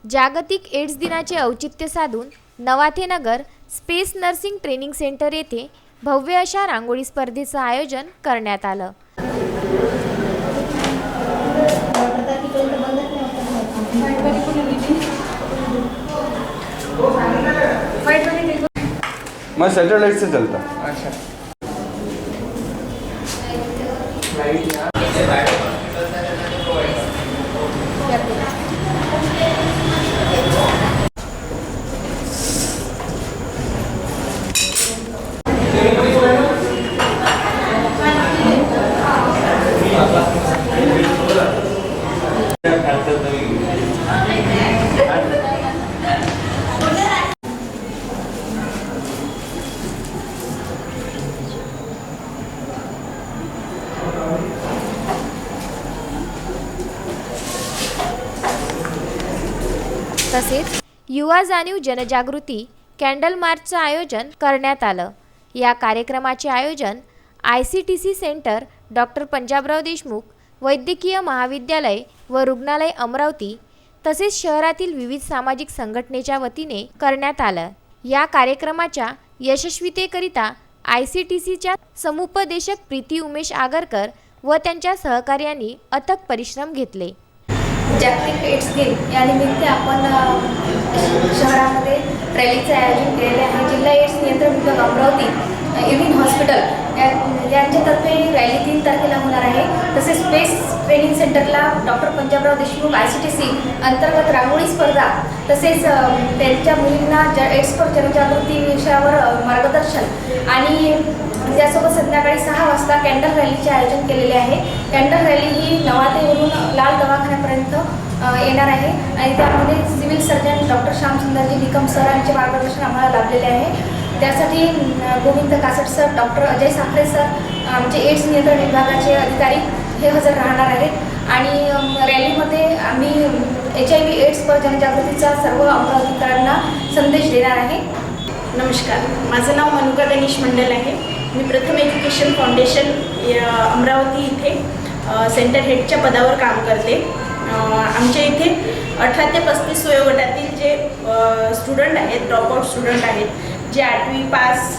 जागतिक एड्स दिनाचे औचित्य साधून नवाथेनगर स्पेस नर्सिंग ट्रेनिंग सेंटर येथे भव्य अशा रांगोळी स्पर्धेचं आयोजन करण्यात आलं। मैं सैटेलाइट से चलता। अच्छा तसेच युवा जाणीव जनजागृती कॅन्डल मार्चचं आयोजन करण्यात आलं। या कार्यक्रमाचे आयोजन ICTC centre doctor Panjabrao Deshmukh वैद्यकीय महाविद्यालय व रुग्णालय अमरावती तसेच शहरातील विविध सामाजिक संघटनेच्या वतीने करण्यात आलं। या कार्यक्रमाच्या यशस्वीतेकरिता ICTCच्या समुपदेशक प्रीती उमेश आगरकर व त्यांच्या सहकार्यांनी अथक परिश्रम घेतले। जागतिक एड्स दिन या निमित्त आपण शहरामध्ये रॅलीचे आयोजन केलेले आहे। जिल्हा एड्स नियंत्रण विभाग अमरावती इव्हिन हॉस्पिटल यांच्यातर्फे रॅली 3 तारखेला होणार आहे। तसेच स्पेस ट्रेनिंग सेंटरला डॉक्टर पंजाबराव देशमुख ICTC अंतर्गत रांगोळी स्पर्धा तसेच त्यांच्या मुलींना एड्सवर जनजागृती विषयावर मार्गदर्शन आणि त्यासोबत संध्याकाळी 6 वाजता कॅन्डल रॅलीचे आयोजन केलेले आहे। कॅन्डल रॅली ही नवाथेवरून लाल दवाखान्यापर्यंत येणार आहे आणि त्यामध्ये civil surgeon doctor Shyamsundar ji Nikam sir यांचे मार्गदर्शन आम्हाला लाभलेले आहे। त्यासाठी Govind Kasat sir, doctor Ajay Sakhare sir, आमचे एड्स नियंत्रण विभागाचे अधिकारी हे हजर राहणार आहेत आणि रॅलीमध्ये आम्ही HIV एड्सवर जनजागृतीचा सर्व अमरावतीकरांना संदेश देणार आहे। नमस्कार, माझं नाव मनुका गणेश मंडल आहे। मी प्रथम एज्युकेशन फाउंडेशन अमरावती इथे सेंटर हेडच्या पदावर काम करते। आमच्या इथे 18 ते 35 वयोगटातील जे स्टुडंट आहेत, ड्रॉपआउट स्टुडंट आहेत, जे 8वी पास,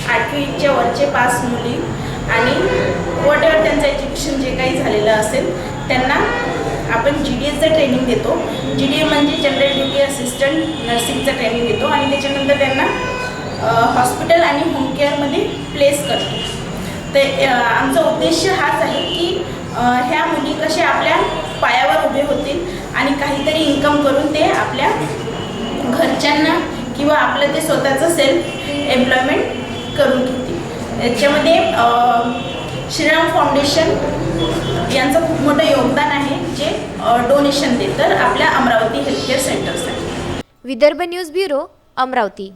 8वीच्या वरचे पास मुली आणि वॉटेवर त्यांचं एज्युकेशन जे काही झालेलं असेल त्यांना आपण GDSचं ट्रेनिंग देतो। GDA म्हणजे जनरल ड्युटी असिस्टंट नर्सिंगचं ट्रेनिंग देतो आणि त्याच्यानंतर त्यांना हॉस्पिटल आणि होम केअरमध्ये प्लेस करतो। तर आमचा उद्देश हाच आहे की ह्या मुली कशा आपल्या पायावर उभे होतील आणि काहीतरी इन्कम करून ते आपल्या घरच्यांना किंवा आपलं ते स्वतःचं सेल्फ एम्प्लॉयमेंट करून घेतील। याच्यामध्ये श्रीराम फाउंडेशन यांचं खूप मोठं योगदान आहे, जे डोनेशन देतात आपल्या अमरावती हेल्थकेअर सेंटरसाठी। Vidarbha news bureau Amravati.